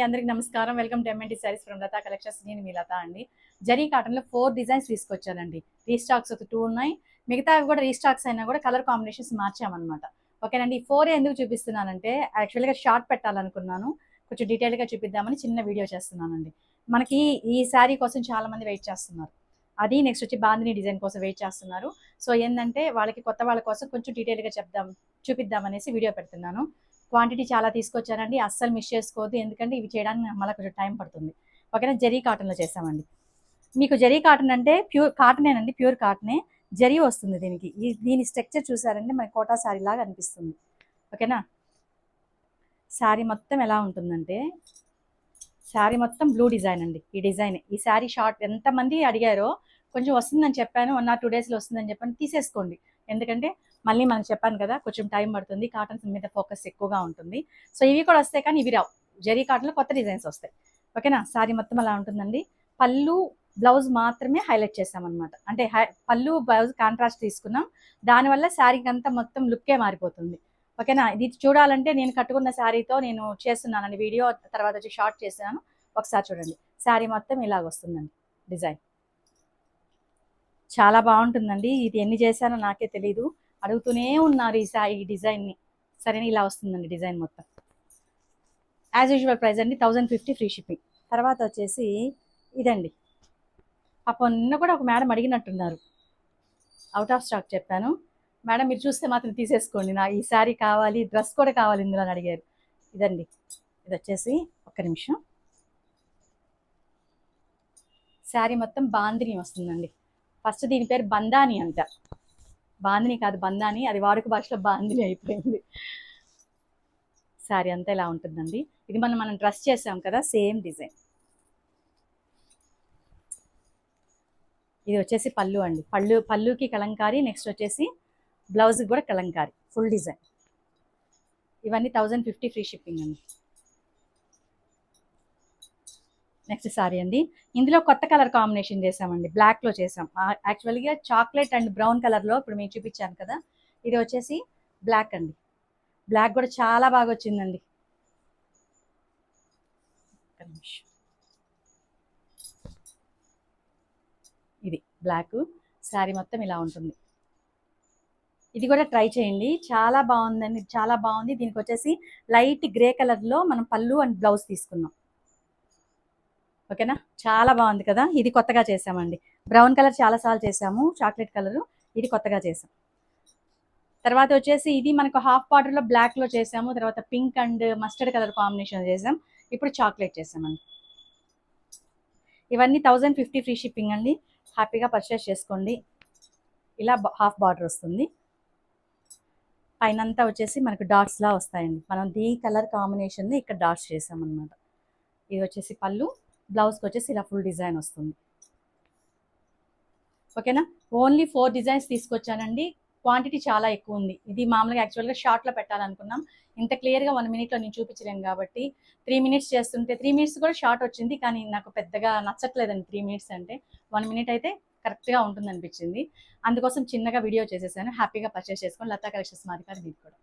అందరికి నమస్కారం. Welcome to MNT sarees from Latha collections. నేను మీ లత అండి. జరీ కాటన్లో 4 డిజైన్స్ తీసుకొచ్చానండి. రీస్టాక్స్ ఒక 2 ఉన్నాయి. మిగతావి కూడా రీస్టాక్స్ అయినా కూడా కలర్ కాంబినేషన్స్ మార్చామన్నమాట. ఓకేనండి. ఈ 4 ఎందుకు చూపిస్తున్నానంటే యాక్చువల్గా షార్ట్ పెట్టాలనుకున్నాను. కొంచెం డీటెయిల్గా చూపిద్దామని చిన్న వీడియో చేస్తున్నానండి. మనకి ఈ శారీ కోసం చాలా మంది వెయిట్ చేస్తున్నారు. అది నెక్స్ట్ వచ్చి బాందిని డిజైన్ కోసం వెయిట్ చేస్తున్నారు. సో ఏంటంటే వాళ్ళకి కొత్త వాళ్ళ కోసం కొంచెం డీటెయిల్గా చూపిద్దామనేసి వీడియో పెడుతున్నాను. క్వాంటిటీ చాలా తీసుకొచ్చానండి. అస్సలు మిస్ చేసుకోవద్దు, ఎందుకంటే ఇవి చేయడానికి మళ్ళీ కొంచెం టైం పడుతుంది. ఓకేనా. జరీ కాటన్లో చేసామండి. మీకు జరీ కాటన్ అంటే ప్యూర్ కాటనేనండి, ప్యూర్ కాటనే. జరీ వస్తుంది దీనికి. దీని స్ట్రక్చర్ చూసారంటే మనకి కోటా శారీ లాగా అనిపిస్తుంది. ఓకేనా. శారీ మొత్తం ఎలా ఉంటుందంటే శారీ మొత్తం బ్లూ డిజైన్ అండి. ఈ డిజైన్, ఈ శారీ షార్ట్ ఎంతమంది అడిగారో కొంచెం వస్తుందని చెప్పాను. 1 or 2 డేస్లో వస్తుందని చెప్పాను. తీసేసుకోండి, ఎందుకంటే మళ్ళీ మనం చెప్పాను కదా కొంచెం టైం పడుతుంది. కాటన్స్ మీద ఫోకస్ ఎక్కువగా ఉంటుంది. సో ఇవి కూడా వస్తాయి, కానీ ఇవి రావు. జరీ కాటన్లో కొత్త డిజైన్స్ వస్తాయి. ఓకేనా. శారీ మొత్తం అలా ఉంటుందండి. పళ్ళు బ్లౌజ్ మాత్రమే హైలైట్ చేసామన్నమాట. అంటే పళ్ళు బ్లౌజ్ కాంట్రాస్ట్ తీసుకున్నాం. దానివల్ల శారీకి అంతా మొత్తం లుక్కే మారిపోతుంది. ఓకేనా. ఇది చూడాలంటే నేను కట్టుకున్న శారీతో నేను చేస్తున్నానండి వీడియో, తర్వాత వచ్చి షార్ట్ చేశాను. ఒకసారి చూడండి. శారీ మొత్తం ఇలాగ వస్తుందండి డిజైన్. చాలా బాగుంటుందండి. ఇది ఎన్ని చేశానో నాకే తెలీదు, అడుగుతూనే ఉన్నారు ఈ డిజైన్ని. సరేనా. ఇలా వస్తుందండి డిజైన్ మొత్తం. యాజ్ యూజువల్ ప్రైస్ అండి 1050 ఫ్రీ షిప్పింగ్. తర్వాత వచ్చేసి ఇదండి. పాపం నిన్న కూడా ఒక మేడం అడిగినట్టున్నారు, అవుట్ ఆఫ్ స్టాక్ చెప్పాను. మేడం మీరు చూస్తే మాత్రం తీసేసుకోండి, నా ఈ శారీ కావాలి, డ్రెస్ కూడా కావాలి ఇందులో అని అడిగారు. ఇదండి. ఇది వచ్చేసి ఒక్క నిమిషం. శారీ మొత్తం బాందిని వస్తుందండి. ఫస్ట్ దీని పేరు బందాని అంట. బాందిని కాదు, బందాని. అది వాడుక భాషలో బాందిని అయిపోయింది. శారీ అంతా ఇలా ఉంటుందండి. ఇది మనం డ్రెస్ చేసాం కదా, సేమ్ డిజైన్. ఇది వచ్చేసి పళ్ళు అండి. పళ్ళుకి కలంకారీ. నెక్స్ట్ వచ్చేసి బ్లౌజ్కి కూడా కలంకారీ, ఫుల్ డిజైన్. ఇవన్నీ 1050 ఫ్రీ షిప్పింగ్ అండి. నెక్స్ట్ సారీ అండి. ఇందులో కొత్త కలర్ కాంబినేషన్ చేసామండి. బ్లాక్లో చేసాం. యాక్చువల్గా చాక్లెట్ అండ్ బ్రౌన్ కలర్లో ఇప్పుడు మేము చూపించాను కదా, ఇది వచ్చేసి బ్లాక్ అండి. బ్లాక్ కూడా చాలా బాగా వచ్చిందండి. ఇది బ్లాక్. శారీ మొత్తం ఇలా ఉంటుంది. ఇది కూడా ట్రై చేయండి, చాలా బాగుందండి, చాలా బాగుంది. దీనికి వచ్చేసి లైట్ గ్రే కలర్లో మనం పళ్ళు అండ్ బ్లౌజ్ తీసుకున్నాం. ఓకేనా. చాలా బాగుంది కదా. ఇది కొత్తగా చేసామండి. బ్రౌన్ కలర్ చాలాసార్లు చేసాము, చాక్లెట్ కలరు. ఇది కొత్తగా చేసాం. తర్వాత వచ్చేసి ఇది మనకు హాఫ్ బార్డర్లో బ్లాక్లో చేసాము. తర్వాత pink and mustard colour combination చేసాం. ఇప్పుడు చాక్లెట్ చేసామండి. ఇవన్నీ 1050 ఫ్రీ షిప్పింగ్ అండి. హ్యాపీగా పర్చేస్ చేసుకోండి. ఇలా హాఫ్ బార్డర్ వస్తుంది. పైనంతా వచ్చేసి మనకు డాట్స్లా వస్తాయండి. మనం ఈ కలర్ కాంబినేషన్ని ఇక్కడ డాట్స్ చేసామన్నమాట. ఇది వచ్చేసి పళ్ళు. బ్లౌజ్కి వచ్చేసి ఇలా ఫుల్ డిజైన్ వస్తుంది. ఓకేనా. ఓన్లీ 4 డిజైన్స్ తీసుకొచ్చానండి. క్వాంటిటీ చాలా ఎక్కువ ఉంది. ఇది మామూలుగా యాక్చువల్గా షార్ట్లో పెట్టాలనుకున్నాం. ఇంత క్లియర్గా 1 మినిట్లో నేను చూపించలేను కాబట్టి 3 మినిట్స్ చేస్తుంటే 3 మినిట్స్ కూడా షార్ట్ వచ్చింది, కానీ నాకు పెద్దగా నచ్చట్లేదండి 3 మినిట్స్ అంటే. 1 మినిట్ అయితే కరెక్ట్గా ఉంటుంది అనిపించింది. అందుకోసం చిన్నగా వీడియో చేసేసాను. హ్యాపీగా పర్చేస్ చేసుకొని లతా కలెక్షన్స్ మాది కాదు, మీరు కూడా.